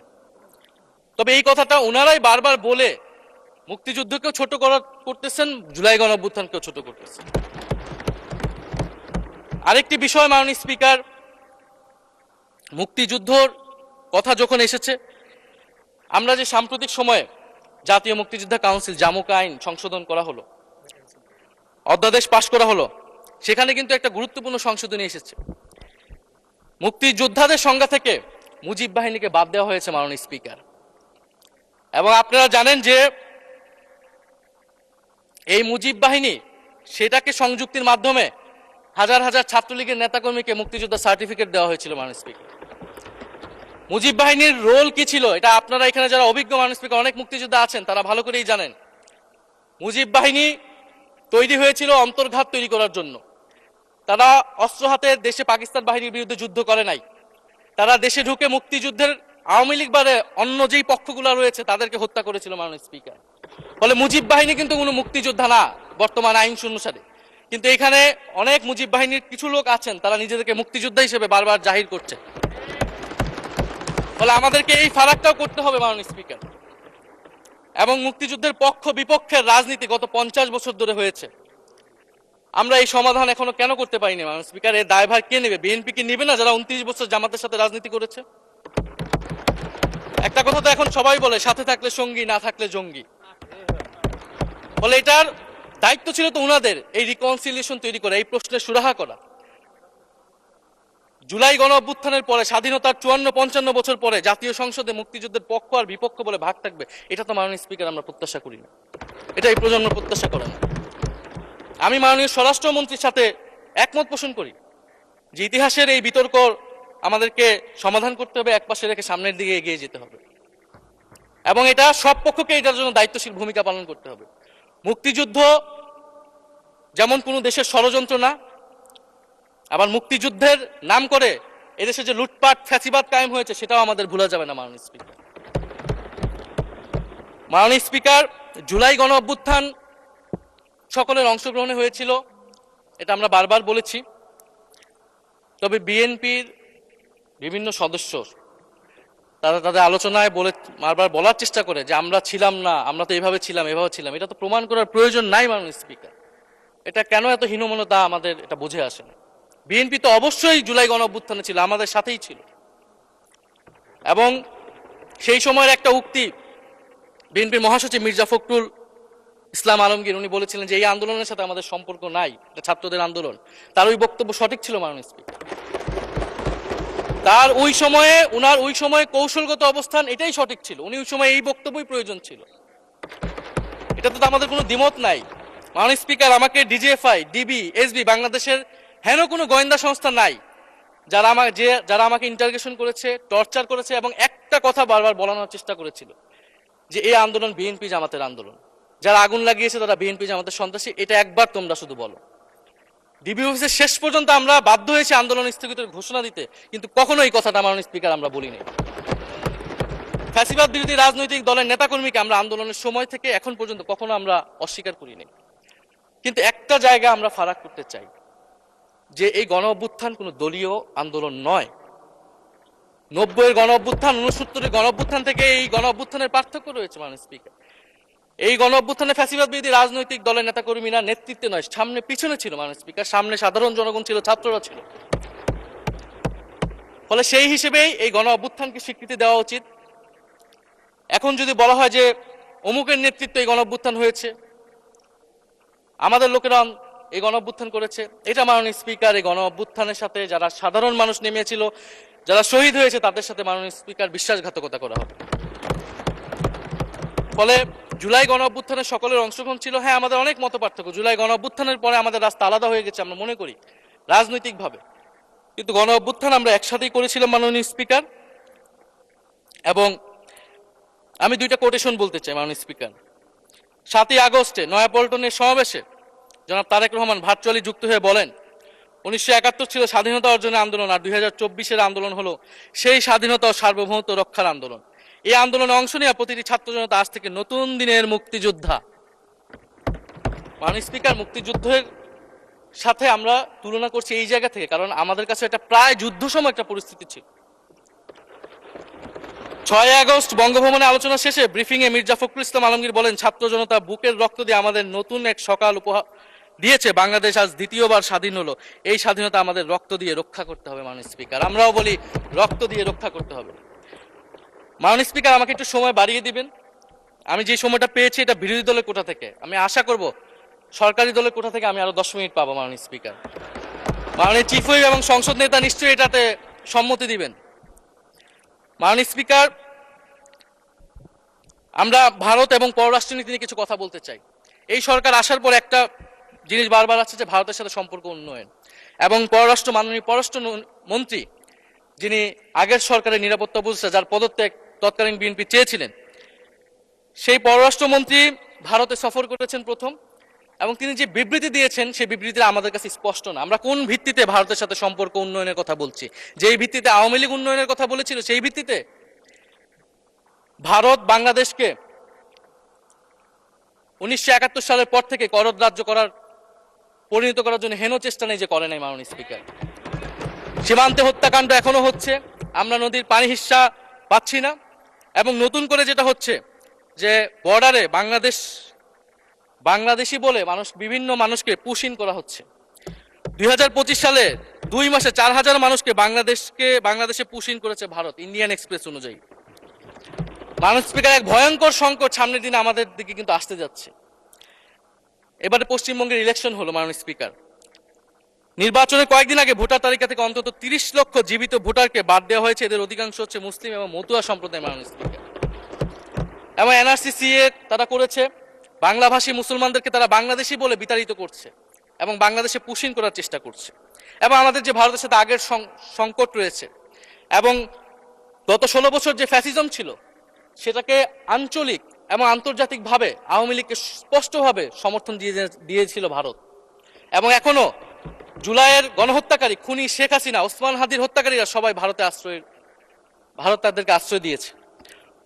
তবে এই কথাটা ওনারাই বারবার বলে মুক্তিযুদ্ধকেও ছোট করতেছেন, জুলাই গণ অভ্যুত্থানকেও ছোট করতেছেন। আরেকটি বিষয় মাননীয় স্পিকার, মুক্তিযুদ্ধর কথা যখন এসেছে, আমরা যে সাম্প্রতিক সময়ে জাতীয় মুক্তিযোদ্ধা কাউন্সিল জামুক আইন সংশোধন করা হলো, অধ্যাদেশ পাশ করা হলো, সেখানে কিন্তু একটা গুরুত্বপূর্ণ সংশোধনী এসেছে। মুক্তিযোদ্ধাদের সংজ্ঞা থেকে মুজিব বাহিনীকে বাদ দেওয়া হয়েছে। মাননীয় স্পিকার, এবং আপনারা জানেন যে এই মুজিব বাহিনী, সেটাকে সংযুক্তির মাধ্যমে হাজার হাজার ছাত্রলীগের নেতাকর্মীকে মুক্তিযোদ্ধা সার্টিফিকেট দেওয়া হয়েছিল। মাননীয় স্পিকার, মুজিব বাহিনীর রোল কি ছিল, এটা আপনারা এখানে যারা অভিজ্ঞ মাননীয় স্পিকার অনেক মুক্তিযোদ্ধা আছেন, তারা ভালো করেই জানেন। মুজিব বাহিনী তৈরি হয়েছিল অন্তর্ঘাত তৈরি করার জন্য। তারা অস্ত্র হাতে দেশে পাকিস্তান বাহিনীর বিরুদ্ধে যুদ্ধ করে নাই। তারা দেশে ঢুকে মুক্তিযুদ্ধের আওয়ামী লীগ বারে অন্য যেই পক্ষগুলো রয়েছে তাদেরকে হত্যা করেছিল। মাননীয় স্পিকার, ফলে মুজিব বাহিনী কিন্তু কোনো মুক্তিযোদ্ধা না বর্তমান আইন অনুসারে। কিন্তু এখানে অনেক মুজিব বাহিনীর কিছু লোক আছেন, তারা নিজেদেরকে মুক্তিযোদ্ধা হিসেবে বারবার জাহির করছে। ফলে আমাদেরকে এই ফারাকটাও করতে হবে। মাননীয় স্পিকার, এবং মুক্তিযুদ্ধের পক্ষ বিপক্ষের রাজনীতি গত 50 বছর ধরে হয়েছে। আমরা এই সমাধান এখনো কেন করতে পারিনি? মাননীয় স্পিকার, এর দায়ভার কে নেবে? বিএনপি কি নেবে না, যারা 29 বছর জামাতের সাথে রাজনীতি করেছে? একটা কথা তো এখন সবাই বলে, সাথে থাকলে সঙ্গী, না থাকলে জঙ্গি। ফলে এটার দায়িত্ব ছিল তো উনাদের, এই রিকনসিলিয়েশন তৈরি করা, এই প্রশ্নের সুরাহা করা। জুলাই গণ অভ্যুত্থানের পরে, স্বাধীনতার 54-55 বছর পরে জাতীয় সংসদে মুক্তিযুদ্ধের পক্ষ আর বিপক্ষ বলে ভাগ থাকবে, এটা তো মাননীয় স্পিকার আমরা প্রত্যাশা করি না, এটা এই প্রজন্ম প্রত্যাশা করে না। আমি মাননীয় স্বরাষ্ট্রমন্ত্রীর সাথে একমত পোষণ করি যে ইতিহাসের এই বিতর্ক আমাদেরকে সমাধান করতে হবে, একপাশে রেখে সামনের দিকে এগিয়ে যেতে হবে, এবং এটা সব পক্ষকে এটার জন্য দায়িত্বশীল ভূমিকা পালন করতে হবে। মুক্তিযুদ্ধ যেমন কোনো দেশের ষড়যন্ত্র না, আবার মুক্তিযুদ্ধের নাম করে এদেশে যে লুটপাট ফ্যাসিবাদ কায়েম হয়েছে, সেটাও আমাদের ভুলা যাবে না। মাননীয় স্পিকার, মাননীয় স্পিকার, জুলাই গণ অভ্যুত্থান সকলের অংশগ্রহণে হয়েছিল, এটা আমরা বারবার বলেছি। তবে বিএনপির বিভিন্ন সদস্য তারা তাদের আলোচনায় বারবার বলার চেষ্টা করে যে আমরা ছিলাম না, আমরা তো এভাবে ছিলাম, এভাবে ছিলাম। এটা তো প্রমাণ করার প্রয়োজন নাই। মাননীয় স্পিকার, এটা কেন এত হীনমন্যতা আমাদের এটা বুঝে আসে না। বিএনপি তো অবশ্যই জুলাই গণ অভ্যুত্থানে ছিল, আমাদের সাথেই ছিল, এবং সেই সময়ের একটা উক্তি বিএনপির মহাসচিব মির্জা ফখরুল ইসলাম আলমগীর, উনি বলেছিলেন যে এই আন্দোলনের সাথে আমাদের সম্পর্ক নাই, এটা ছাত্রদের আন্দোলন। তার ওই বক্তব্য সঠিক ছিল। মাননীয় স্পিকার, তার উনার ওই সময়ে কৌশলগত অবস্থান এটাই সঠিক ছিল, উনি ওই সময় এই বক্তব্যই প্রয়োজন ছিল, এটা তো আমাদের কোনো দ্বিমত নাই। মাননীয় স্পিকার, আমাকে ডিজিএফআই, ডিবি, এসবি, বাংলাদেশের হেন কোনো গোয়েন্দা সংস্থা নাই যারা আমাকে ইন্টারগেশন করেছে, টর্চার করেছে, এবং একটা কথা বারবার বলানোর চেষ্টা করেছিল যে এই আন্দোলন বিএনপি জামাতের আন্দোলন, যারা আগুন লাগিয়েছে তারা বিএনপি জামাতের সন্ত্রাসী। এটা একবার তোমরা শুধু বলো। ডিবি অফিসে শেষ পর্যন্ত আমরা বাধ্য হয়েছি আন্দোলন স্থগিতের ঘোষণা দিতে, কিন্তু কখনো এই কথাটা মাননীয় স্পিকার আমরা বলিনি। ফ্যাসিবাদ বিরোধী রাজনৈতিক দলের নেতাকর্মীকে আমরা আন্দোলনের সময় থেকে এখন পর্যন্ত কখনো আমরা অস্বীকার করিনি। কিন্তু একটা জায়গা আমরা ফারাক করতে চাই, যে এই গণ অভ্যুত্থান কোনো দলীয় আন্দোলন নয়। 90-এর গণ অভ্যুত্থান, 69-এর গণ অভ্যুত্থান থেকে এই গণ অভ্যুত্থানের পার্থক্য রয়েছে। মাননীয় স্পিকার, এই গণ অভ্যুত্থানে ফ্যাসিবাদ বিরোধী রাজনৈতিক দলের নেতাকর্মীরা নেতৃত্বে নয়, সামনে পিছনে ছিল। মাননীয় স্পিকার, সামনে সাধারণ জনগণ ছিল, ছাত্ররা ছিল। ফলে সেই হিসেবেই এই গণ অভ্যুত্থানকে স্বীকৃতি দেওয়া উচিত। এখন যদি বলা হয় যে অমুকের নেতৃত্বে এই গণ অভ্যুত্থান হয়েছে, আমাদের লোকেরা এই গণ অভ্যুত্থান করেছে। এটা মাননীয় স্পিকার, এই গণ অভ্যুত্থানের সাথে যারা সাধারণ মানুষ নেমেছিল, যারা শহীদ হয়েছে, তাদের সাথে মাননীয় স্পিকার বিশ্বাসঘাতকতা করা হবে। ফলে জুলাই গণ অভ্যুত্থানের সকলের অংশগ্রহণ ছিল। হ্যাঁ, আমাদের অনেক মত পার্থক্য। জুলাই গণ অভ্যুত্থানের পরে আমাদের রাস্তা আলাদা হয়ে গেছে আমরা মনে করি রাজনৈতিকভাবে, কিন্তু গণ অভ্যুত্থান আমরা একসাথেই করেছিলাম মাননীয় স্পিকার। এবং আমি দুইটা কোটেশন বলতে চাই মাননীয় স্পিকার। 7ই আগস্টে নয়াপল্টনের সমাবেশে জনাব তারেক রহমান ভার্চুয়ালি যুক্ত হয়ে বলেন, 1971 ছিল স্বাধীনতা অর্জনের আন্দোলন, আর 2024-এর আন্দোলন হলো সেই স্বাধীনতা ও সার্বভৌমত্ব রক্ষার আন্দোলন। এই আন্দোলনে অংশ নেওয়া প্রতিটি ছাত্র জনতা আজ থেকে নতুন দিনের মুক্তিযোদ্ধা। মাননীয় স্পিকার, মুক্তিযুদ্ধের সাথে আমরা তুলনা করছি এই জায়গা থেকে, কারণ আমাদের কাছে এটা প্রায় যুদ্ধ সময় একটা পরিস্থিতি ছিল। 6 আগস্ট বঙ্গভবনে আলোচনা শেষে ব্রিফিংয়ে মির্জা ফখরুল ইসলাম আলমগীর বলেন, ছাত্র জনতা বুকের রক্ত দিয়ে আমাদের নতুন এক সকাল উপহার দিয়েছে। বাংলাদেশ আজ দ্বিতীয়বার স্বাধীন হলো। এই স্বাধীনতা আমাদের রক্ত দিয়ে রক্ষা করতে হবে মাননীয় স্পিকার। আমরাও বলি রক্ত দিয়ে রক্ষা করতে হবে। মাননীয় স্পিকার, আমাকে একটু সময় বাড়িয়ে দিবেন। আমি যে সময়টা পেয়েছি এটা বিরোধী দলের কোটা থেকে, আমি আশা করব সরকারি দলের কোটা থেকে আমি আরো 10 মিনিট পাবো মাননীয় স্পিকার। মাননীয় চিফ হুইপ এবং সংসদ নেতা নিশ্চয়ই এটাতে সম্মতি দিবেন। মাননীয় স্পিকার, আমরা ভারত এবং পররাষ্ট্রনীতি নিয়ে কিছু কথা বলতে চাই। এই সরকার আসার পর একটা জিনিস বারবার আছে যে ভারতের সাথে সম্পর্ক উন্নয়ন, এবং মাননীয় পররাষ্ট্র মন্ত্রী যিনি আগের সরকারের নিরাপত্তা উপদেষ্টা, যার পদত্যাগ তৎকালীন বিএনপি চেয়েছিলেন, সেই পররাষ্ট্রমন্ত্রী ভারতে সফর করেছেন প্রথম, এবং তিনি যে বিবৃতি দিয়েছেন সেই বিবৃতি আমাদের কাছে স্পষ্ট না। আমরা কোন ভিত্তিতে ভারতের সাথে সম্পর্ক উন্নয়নের কথা বলছি? যেই ভিত্তিতে আওয়ামী লীগ উন্নয়নের কথা বলেছিল সেই ভিত্তিতে? ভারত বাংলাদেশকে 1971 সালের পর থেকে করদ রাজ্য পরিণত করার জন্য হেন চেষ্টা নেই যে করে নাই মাননীয় স্পিকার। সীমান্তে হত্যাকাণ্ড এখনো হচ্ছে, আমরা নদীর পানি হিস্সা পাচ্ছি না, এবং নতুন করে যেটা হচ্ছে যে বর্ডারে বাংলাদেশি বলে বিভিন্ন মানুষকে পুশ ইন করা হচ্ছে। 2025 সালে 2 মাসে 4000 মানুষকে বাংলাদেশে পুশ ইন করেছে ভারত, ইন্ডিয়ান এক্সপ্রেস অনুযায়ী। মাননীয় স্পিকার, এক ভয়ঙ্কর সংকট সামনের দিনে আমাদের দিকে কিন্তু আসতে যাচ্ছে। এবারে পশ্চিমবঙ্গের ইলেকশন হলো মাননীয় স্পিকার। নির্বাচনের কয়েকদিন আগে ভোটার তালিকা থেকে অন্তত 30 লক্ষ জীবিত ভোটারকে বাদ দেওয়া হয়েছে। এদের অধিকাংশ হচ্ছে মুসলিম এবং মতুয়া সম্প্রদায় মাননীয় স্পিকার। এবং এনআরসি তারা করেছে, বাংলাভাষী মুসলমানদেরকে তারা বাংলাদেশি বলে বিতাড়িত করছে এবং বাংলাদেশে পুশ ইন করার চেষ্টা করছে। এবং আমাদের যে ভারতের সাথে আগের সংকট রয়েছে, এবং গত 16 বছর যে ফ্যাসিজম ছিল, সেটাকে আঞ্চলিক এবং আন্তর্জাতিকভাবে আওয়ামী লীগকে স্পষ্টভাবে সমর্থন দিয়েছিল ভারত। এবং এখনো জুলাইয়ের গণহত্যাকারী খুনি শেখ হাসিনা, ওসমান হাদির হত্যাকারীরা সবাই ভারত তাদেরকে আশ্রয় দিয়েছে।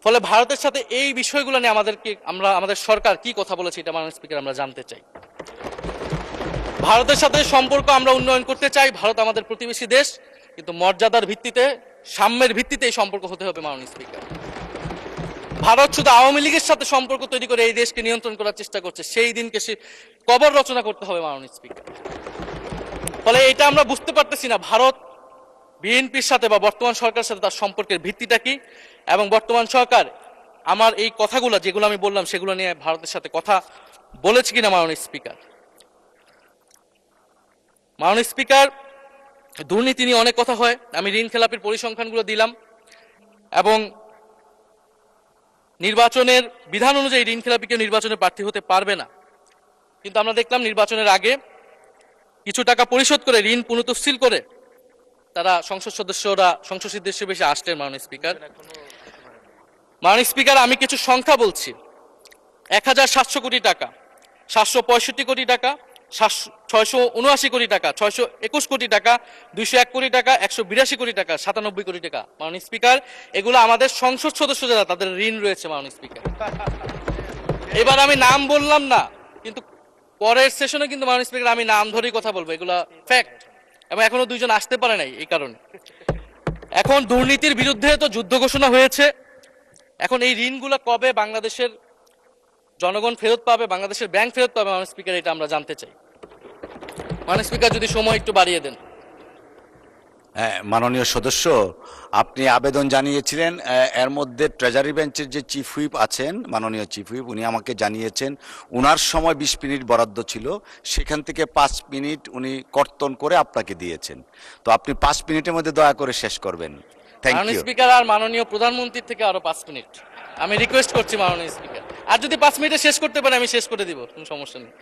ফলে ভারতের সাথে এই বিষয়গুলো নিয়ে আমাদের সরকার কি কথা বলেছে এটা মাননীয় স্পিকার আমরা জানতে চাই। ভারতের সাথে সম্পর্ক আমরা উন্নয়ন করতে চাই, ভারত আমাদের প্রতিবেশী দেশ, কিন্তু মর্যাদার ভিত্তিতে, সাম্যের ভিত্তিতে এই সম্পর্ক হতে হবে মাননীয় স্পিকার। ভারত শুধু আওয়ামী লীগের সাথে সম্পর্ক তৈরি করে এই দেশকে নিয়ন্ত্রণ করার চেষ্টা করছে, সেই দিনকে সে কবর রচনা করতে হবে মাননীয় স্পিকার। ফলে এটা আমরা বুঝতে পারতেছি না ভারত বিএনপির সাথে বা বর্তমান সরকারের সাথে তার সম্পর্কের ভিত্তিটা কি, এবং বর্তমান সরকার আমার এই কথাগুলো যেগুলো আমি বললাম সেগুলো নিয়ে ভারতের সাথে কথা বলেছে কিনা মাননীয় স্পিকার। মাননীয় স্পিকার, দুর্নীতি নিয়ে অনেক কথা হয়, আমি ঋণ খেলাপির পরিসংখ্যানগুলো দিলাম, এবং নির্বাচনের বিধান অনুযায়ী ঋণ খেলাপিকে নির্বাচনে প্রার্থী হতে পারবে না, কিন্তু আমরা দেখলাম নির্বাচনের আগে কিছু টাকা পরিশোধ করে ঋণ পুনঃতফসিল করে তারা সংসদ সদস্যরা বেশি আসলেন মাননীয় স্পিকার। মাননীয় স্পিকার, আমি কিছু সংখ্যা বলছি। 1700 কোটি টাকা, 765 কোটি টাকা, 679 কোটি টাকা, 621 কোটি টাকা, 201 কোটি টাকা, 182 কোটি টাকা, 97 কোটি টাকা। মাননীয় স্পিকার, এগুলো আমাদের সংসদ সদস্য যারা তাদের ঋণ রয়েছে মাননীয় স্পিকার। এবার আমি নাম বললাম না, কিন্তু পরের সেশনে কিন্তু মাননীয় স্পিকার আমি নাম ধরেই কথা বলবো, এগুলা ফ্যাক্ট, এবং এখনো 2 জন আসতে পারে নাই এই কারণে। এখন দুর্নীতির বিরুদ্ধে তো যুদ্ধ ঘোষণা হয়েছে, এখন এই ঋণগুলো কবে বাংলাদেশের জনগণ ফেরত পাবে, বাংলাদেশের ব্যাংক ফেরত পাবে মাননীয় স্পিকার, এটা আমরা জানতে চাই। মাননীয় স্পিকার, যদি সময় একটু বাড়িয়ে দেন। হ্যাঁ, মাননীয় সদস্য, আপনি আবেদন জানিয়েছিলেন, এর মধ্যে ট্রেজারি বেঞ্চের যে চিফ হুইপ আছেন, মাননীয় চিফ হুইপ, উনি আমাকে জানিয়েছেন উনার সময় 20 মিনিট বরাদ্দ ছিল, সেখান থেকে 5 মিনিট উনি কর্তন করে আপনাকে দিয়েছেন। তো আপনি 5 মিনিটের মধ্যে দয়া করে শেষ করবেন। থ্যাংক মাননীয় ইউ। স্পিকার, আর মাননীয় প্রধানমন্ত্রীর থেকে আরো 5 মিনিট আমি রিকোয়েস্ট করছি মাননীয় স্পিকার। আর যদি 5 মিনিটে শেষ করতে পারে আমি শেষ করে দিব, কোনো সমস্যা নেই।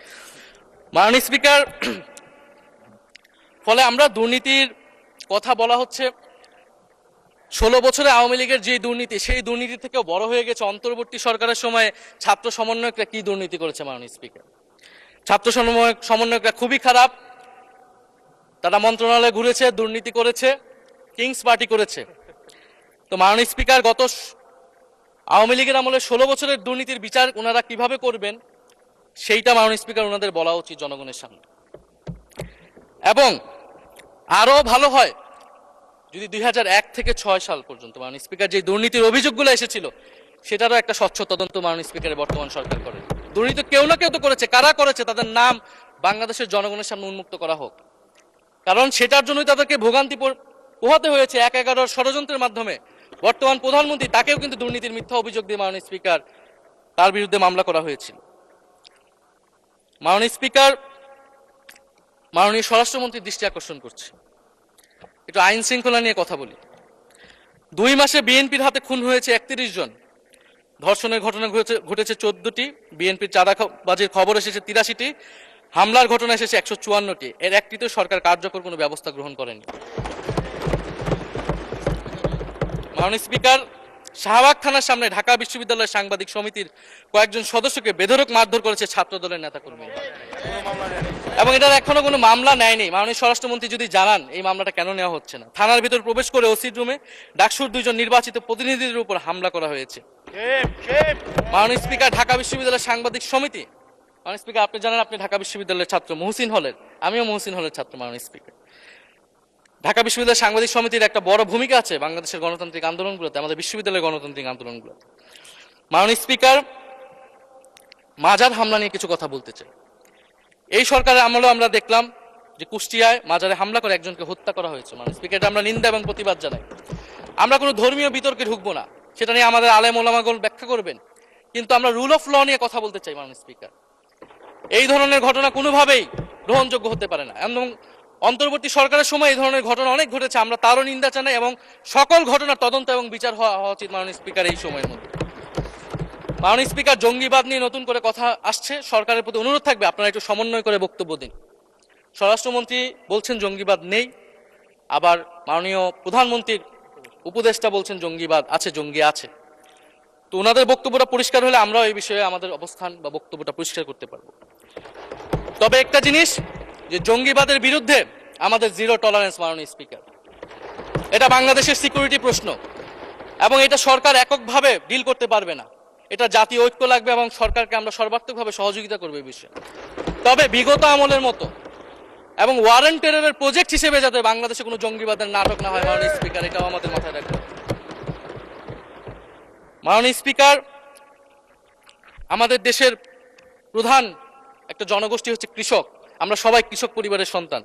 মাননীয় স্পিকার, ফলে আমরা দুর্নীতির কথা বলা হচ্ছে, 16 বছরে আওয়ামী লীগের যে দুর্নীতি, সেই দুর্নীতি থেকেও বড় হয়ে গেছে অন্তর্বর্তী সরকারের সময়ে ছাত্র সমন্বয়করা কি দুর্নীতি করেছে। মাননীয় স্পিকার, ছাত্র সমন্বয়করা খুবই খারাপ, তারা মন্ত্রণালয়ে ঘুরেছে, দুর্নীতি করেছে, কিংস পার্টি করেছে। তো মাননীয় স্পিকার, আওয়ামী লীগের আমলে 16 বছরের দুর্নীতির বিচার ওনারা কিভাবে করবেন সেইটা মাননীয় স্পিকার ওনাদের বলা উচিত জনগণের সামনে। এবং আরো ভালো হয় যদি 2001 থেকে 6 সাল পর্যন্ত মাননীয় স্পিকার যে দুর্নীতির অভিযোগগুলো এসেছিল সেটারও একটা স্বচ্ছ তদন্ত মাননীয় স্পিকারের বর্তমান সরকার করে। দুর্নীতি কেউ না কেউ তো করেছে, কারা করেছে তাদের নাম বাংলাদেশের জনগণের সামনে উন্মুক্ত করা হোক, কারণ সেটার জন্যই তাদেরকে ভোগান্তি পোহাতে হয়েছে 1/11 ষড়যন্ত্রের মাধ্যমে। বর্তমান প্রধানমন্ত্রী, তাকেও কিন্তু দুর্নীতির মিথ্যা অভিযোগ দিয়ে মাননীয় স্পিকার তার বিরুদ্ধে মামলা করা হয়েছিল। মাননীয় স্পিকার, মাননীয় স্বরাষ্ট্রমন্ত্রীর দৃষ্টি আকর্ষণ করছে, একটু আইন শৃঙ্খলা নিয়ে কথা বলি। 2 মাসে বিএনপির হাতে খুন হয়েছে 31 জন, ধর্ষণের ঘটনা ঘটেছে 14টি, বিএনপির চাঁদাবাজির খবর এসেছে 83টি, হামলার ঘটনা এসেছে 154টি। এর একটিতেও সরকার কার্যকর কোনো ব্যবস্থা গ্রহণ করেনি। মাননীয় স্পিকার, শাহবাগ থানার সামনে ঢাকা বিশ্ববিদ্যালয়ের সাংবাদিক সমিতির কয়েকজন সদস্যকে বেধড়ক মারধর করেছে ছাত্র দলের নেতাকর্মীরা, এবং এটার এখনো কোনো মামলা নেয়নি। মাননীয় স্বরাষ্ট্রমন্ত্রী যদি জানান এই মামলাটা কেন নেওয়া হচ্ছে না। থানার ভিতর প্রবেশ করে ওসির রুমে ডাকসুর 2 জন নির্বাচিত প্রতিনিধিদের উপর হামলা করা হয়েছে। মাননীয় স্পিকার, ঢাকা বিশ্ববিদ্যালয়ের সাংবাদিক সমিতি, মাননীয় স্পিকার আপনি জানেন আপনি ঢাকা বিশ্ববিদ্যালয়ের ছাত্র, মহসিন হলের, আমিও মহসিন হলের ছাত্র। মাননীয় স্পিকার, ঢাকা বিশ্ববিদ্যালয়ের সাংবাদিক সমিতির একটা বড় ভূমিকা আছে বাংলাদেশের গণতান্ত্রিক আন্দোলনগুলোতে, আমাদের বিশ্ববিদ্যালয়ের গণতান্ত্রিক আন্দোলনগুলোতে। মাননীয় স্পিকার, মাজার হামলা নিয়ে কিছু কথা বলতে চাই। এই সরকারের আমলে আমরা দেখলাম যে কুষ্টিয়ায় মাজারে হামলা করে একজনকে হত্যা করা হয়েছে। মাননীয় স্পিকার, এটা আমরা নিন্দা এবং প্রতিবাদ জানাই। আমরা কোনো ধর্মীয় বিতর্কে ঢুকবো না, সেটা নিয়ে আমাদের আলেম ওলামাগণ ব্যাখ্যা করবেন, কিন্তু আমরা রুল অফ ল নিয়ে কথা বলতে চাই। মাননীয় স্পিকার, এই ধরনের ঘটনা কোনোভাবেই গ্রহণযোগ্য হতে পারে না, এবং অন্তর্বর্তী সরকারের সময় এই ধরনের ঘটনা অনেক ঘটেছে, আমরা তারও নিন্দা জানাই, এবং সকল ঘটনার তদন্ত এবং বিচার হওয়া উচিত মাননীয় স্পিকার এই সময়ের মধ্যে। মাননীয় স্পিকার, জঙ্গিবাদ নিয়ে নতুন করে কথা আসছে, সরকারের প্রতি অনুরোধ থাকবে আপনারা একটু সমন্বয় করে বক্তব্য দিন। স্বরাষ্ট্রমন্ত্রী বলছেন জঙ্গিবাদ নেই, আবার মাননীয় প্রধানমন্ত্রীর উপদেষ্টা বলছেন জঙ্গিবাদ আছে, জঙ্গি আছে। তো ওনাদের বক্তব্যটা পরিষ্কার হলে আমরাও এই বিষয়ে আমাদের অবস্থান বা বক্তব্যটা পরিষ্কার করতে পারবো। তবে একটা জিনিস, যে জঙ্গিবাদের বিরুদ্ধে আমাদের জিরো টলারেন্স। মাননীয় স্পিকার, এটা বাংলাদেশের সিকিউরিটি প্রশ্ন, এবং এটা সরকার এককভাবে ডিল করতে পারবে না, এটা জাতীয় ঐক্য লাগবে, এবং সরকারকে আমরা সর্বাত্মকভাবে সহযোগিতা করবো এই বিষয়ে। তবে বিগত আমলের মতো এবং ওয়ারেন্ট টেররের প্রজেক্ট হিসেবে যাতে বাংলাদেশে কোনো জঙ্গিবাদের নাটক না হয় মাননীয় স্পিকার, এটাও আমাদের মাথায় রাখতে হবে। মাননীয় স্পিকার, আমাদের দেশের প্রধান একটা জনগোষ্ঠী হচ্ছে কৃষক, আমরা সবাই কৃষক পরিবারের সন্তান।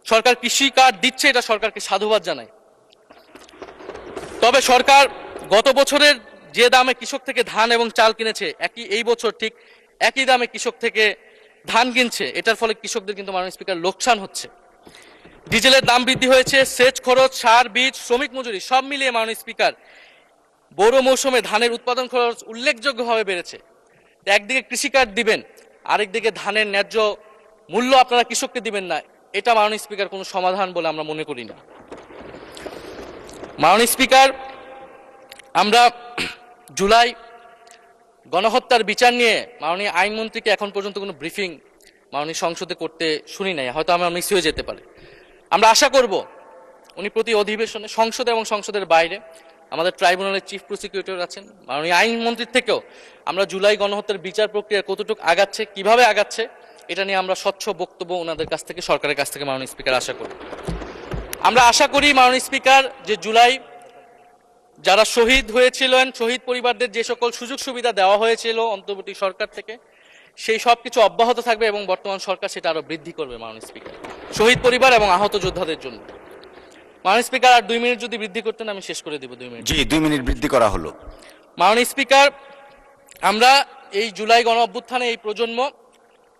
সরকার কৃষি কার্ড দিচ্ছে, এটা সরকারকে সাধুবাদ জানাই। তবে সরকার গত বছরের যে দামে কৃষক থেকে ধান এবং চাল কিনেছে, এই বছর ঠিক একই দামে কৃষক থেকে ধান কিনছে, এটার ফলে কৃষকদের কিন্তু মাননীয় স্পিকার লোকসান হচ্ছে। ডিজেলের দাম বৃদ্ধি হয়েছে, সেচ খরচ, সার, বীজ, শ্রমিক মজুরি সব মিলিয়ে মাননীয় স্পিকার বোরো মৌসুমে ধানের উৎপাদন খরচ উল্লেখযোগ্যভাবে বেড়েছে। একদিকে কৃষি কার্ড দিবেন, আরেকদিকে ধানের ন্যায্য মূল্য আপনারা কৃষককে দিবেন না, এটা মাননীয় স্পিকার কোনো সমাধান বলে আমরা মনে করি না। মাননীয় স্পিকার, আমরা জুলাই গণহত্যার বিচার নিয়ে মাননীয় আইনমন্ত্রীকে এখন পর্যন্ত কোনো ব্রিফিং মাননীয় সংসদে করতে শুনি নাই, হয়তো আমার মিস হয়ে যেতে পারে। আমরা আশা করব উনি প্রতি অধিবেশনে সংসদে এবং সংসদের বাইরে আমাদের ট্রাইব্যুনালের চিফ প্রসিকিউটর আছেন, মাননীয় আইনমন্ত্রীর থেকেও আমরা জুলাই গণহত্যার বিচার প্রক্রিয়া কতটুকু আগাচ্ছে, কিভাবে আগাচ্ছে, এটা নিয়ে আমরা স্বচ্ছ বক্তব্য ওনাদের কাছ থেকে, সরকারের কাছ থেকে মাননীয় স্পিকার আশা করি। আমরা আশা করি মাননীয় স্পিকার, যে জুলাই যারা শহীদ হয়েছিলেন, শহীদ পরিবারদের যে সকল সুযোগ সুবিধা দেওয়া হয়েছিল অন্তর্বর্তী সরকার থেকে, সেই সব কিছু অব্যাহত থাকবে, এবং বর্তমান সরকার সেটা আরো বৃদ্ধি করবে মাননীয় স্পিকার, শহীদ পরিবার এবং আহত যোদ্ধাদের জন্য। মাননীয় স্পিকার, আর 2 মিনিট যদি বৃদ্ধি করতেন আমি শেষ করে দিব 2 মিনিট। জি, 2 মিনিট বৃদ্ধি করা হলো। মাননীয় স্পিকার, আমরা এই জুলাই গণ অভ্যুত্থানে এই প্রজন্ম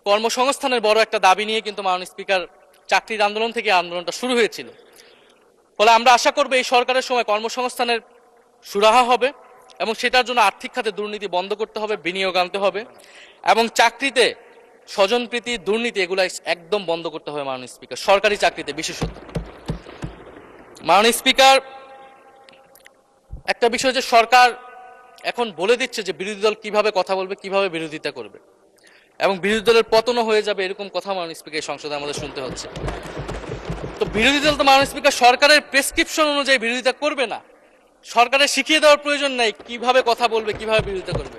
কর্মসংস্থানের বড় একটা দাবি নিয়ে কিন্তু মাননীয় স্পিকার চাকরির আন্দোলন থেকে আন্দোলনটা শুরু হয়েছিল। ফলে আমরা আশা করব এই সরকারের সময় কর্মসংস্থানের সুরাহা হবে এবং সেটার জন্য আর্থিক খাতে দুর্নীতি বন্ধ করতে হবে, বিনিয়োগ আনতে হবে এবং চাকরিতে স্বজনপ্রীতি, দুর্নীতি এগুলো একদম বন্ধ করতে হবে মাননীয় স্পিকার, সরকারি চাকরিতে বিশেষত। মাননীয় স্পিকার, একটা বিষয় যে সরকার এখন বলে দিচ্ছে যে বিরোধী দল কিভাবে কথা বলবে, কিভাবে বিরোধিতা করবে এবং বিরোধী দলের পতনও হয়ে যাবে, এরকম কথা মাননীয় স্পিকার এই সংসদে আমাদের শুনতে হচ্ছে। তো বিরোধী দল তো মাননীয় স্পিকার সরকারের প্রেসক্রিপশন অনুযায়ী বিরোধিতা করবে না, সরকারের শিখিয়ে দেওয়ার প্রয়োজন নাই কিভাবে কথা বলবে, কিভাবে বিরোধিতা করবে।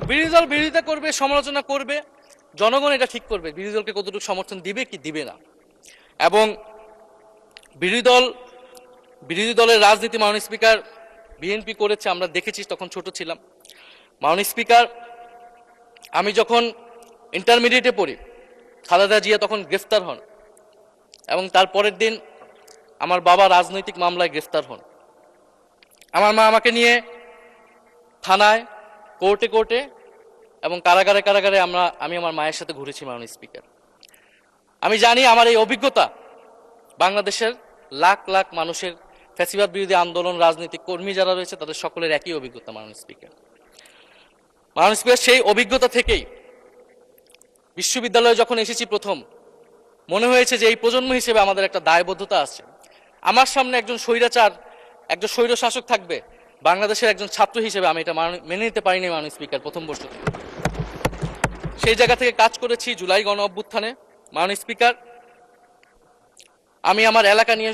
বিরোধী দল বিরোধিতা করবে, সমালোচনা করবে, জনগণ এটা ঠিক করবে বিরোধী দলকে কতটুকু সমর্থন দিবে কি দিবে না। এবং বিরোধী দলের রাজনীতি মাননীয় স্পিকার বিএনপি করেছে, আমরা দেখেছি, তখন ছোট ছিলাম। মাননীয় স্পিকার, আমি যখন ইন্টারমিডিয়েটে পড়ি, খালেদা জিয়া তখন গ্রেফতার হন এবং তার পরের দিন আমার বাবা রাজনৈতিক মামলায় গ্রেফতার হন। আমার মা আমাকে নিয়ে থানায়, কোর্টে এবং কারাগারে আমি আমার মায়ের সাথে ঘুরেছি মাননীয় স্পিকার। আমি জানি আমার এই অভিজ্ঞতা বাংলাদেশের লাখ লাখ মানুষের, ফ্যাসিবাদ বিরোধী আন্দোলন, রাজনৈতিক কর্মী যারা রয়েছে তাদের সকলের একই অভিজ্ঞতা মাননীয় স্পিকার। মাননীয় স্পিকার, সেই অভিজ্ঞতা থেকেই বিশ্ববিদ্যালয়ে যখন এসেছি প্রথম, মনে হয়েছে যে এই প্রজন্ম হিসেবে আমাদের একটা দায়বদ্ধতা আছে। আমার সামনে একজন স্বৈর শাসক থাকবে, বাংলাদেশের একজন ছাত্র হিসেবে আমি এটা মেনে নিতে পারিনি মাননীয় স্পিকার প্রথম বর্ষ থেকে। সেই জায়গা থেকে কাজ করেছি জুলাই গণ অভ্যুত্থানে। মাননীয় স্পিকার, আমি আমার এলাকা নিয়ে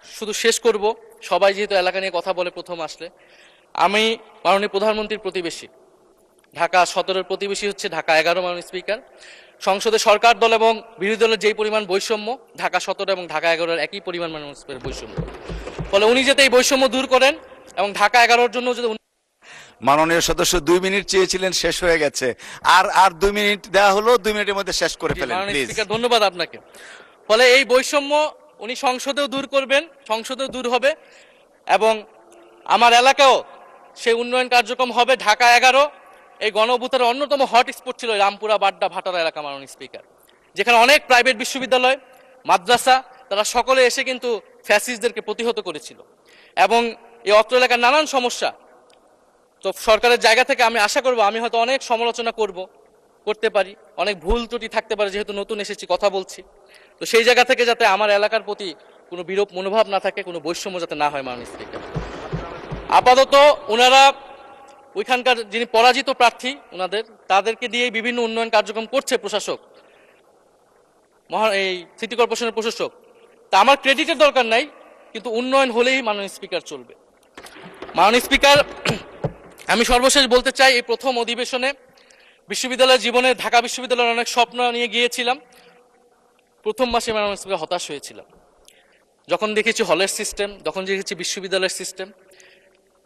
শুধু শেষ করব, সবাই যেহেতু এলাকা নিয়ে কথা বলে প্রথম আসলে, আমি মাননীয় প্রধানমন্ত্রীর প্রতিবেশী, ঢাকা 17-এর প্রতিবেশী হচ্ছে ঢাকা 11 মাননীয় স্পিকার। সংসদে সরকার দল এবং বিরোধী দলের যেই পরিমাণ বৈষম্য, ঢাকা 17 এবং ঢাকা 11-এর একই পরিমাণ মাননীয় স্পিকার বৈষম্য। ফলে উনি যাতে এই বৈষম্য দূর করেন এবং ঢাকা 11-এর জন্য যদি মাননীয় সদস্য 2 মিনিট চেয়েছিলেন, শেষ হয়ে গেছে। আর 2 মিনিট দেওয়া হলো, 2 মিনিটের মধ্যে শেষ করে ফেলেন প্লিজ। স্পিকার, ধন্যবাদ আপনাকে। ফলে এই বৈষম্য উনি সংসদেও দূর করবেন, সংসদেও দূর হবে এবং আমার এলাকাও সেই উন্নয়ন কার্যক্রম হবে। ঢাকা 11 এই গণ অভ্যুত্থানের অন্যতম হট স্পট ছিল রামপুরা, বাড্ডা, ভাটারা এলাকা মাননীয় স্পিকার, যেখানে অনেক প্রাইভেট বিশ্ববিদ্যালয়, মাদ্রাসা, তারা সকলে এসে কিন্তু ফ্যাসিস্টদেরকে প্রতিহত করেছিল এবং এই অত্র এলাকার নানান সমস্যা। তো সরকারের জায়গা থেকে আমি আশা করব, আমি হয়তো অনেক সমালোচনা করতে পারি, অনেক ভুল ত্রুটি থাকতে পারে, যেহেতু নতুন এসেছি, কথা বলছি। তো সেই জায়গা থেকে যাতে আমার এলাকার প্রতি কোনো বিরূপ মনোভাব না থাকে, কোনো বৈষম্য যাতে না হয় মাননীয় স্পিকার। আপাতত ওনারা ওইখানকার যিনি পরাজিত প্রার্থী, তাদেরকে দিয়ে বিভিন্ন উন্নয়ন কার্যক্রম করছে প্রশাসক, এই সিটি কর্পোরেশনের প্রশাসক। তা আমার ক্রেডিটের দরকার নাই, কিন্তু উন্নয়ন হলেই মাননীয় স্পিকার চলবে। মাননীয় স্পিকার, আমি সর্বশেষ বলতে চাই, এই প্রথম অধিবেশনে বিশ্ববিদ্যালয়ের জীবনে ঢাকা বিশ্ববিদ্যালয়ের অনেক স্বপ্ন নিয়ে গিয়েছিলাম। প্রথম মাসে মাননীয় স্পিকার হতাশ হয়েছিলাম, যখন দেখেছি হলের সিস্টেম, যখন দেখেছি বিশ্ববিদ্যালয়ের সিস্টেম।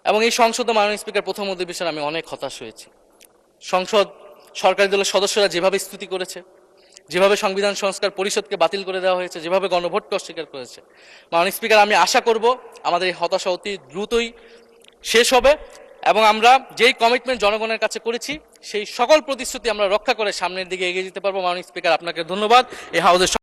এবং এই সংসদে মাননীয় স্পিকার প্রথম অধিবেশনে আমি অনেক হতাশ হয়েছি। সরকারি দলের সদস্যরা যেভাবে স্তুতি করেছে, যেভাবে সংবিধান সংস্কার পরিষদকে বাতিল করে দেওয়া হয়েছে, যেভাবে গণভোটকে অস্বীকার করেছে, মাননীয় স্পিকার, আমি আশা করব আমাদের এই হতাশা অতি দ্রুতই শেষ হবে এবং আমরা যেই কমিটমেন্ট জনগণের কাছে করেছি সেই সকল প্রতিশ্রুতি আমরা রক্ষা করে সামনের দিকে এগিয়ে যেতে পারবো। মাননীয় স্পিকার, আপনাকে ধন্যবাদ। এই হাউসের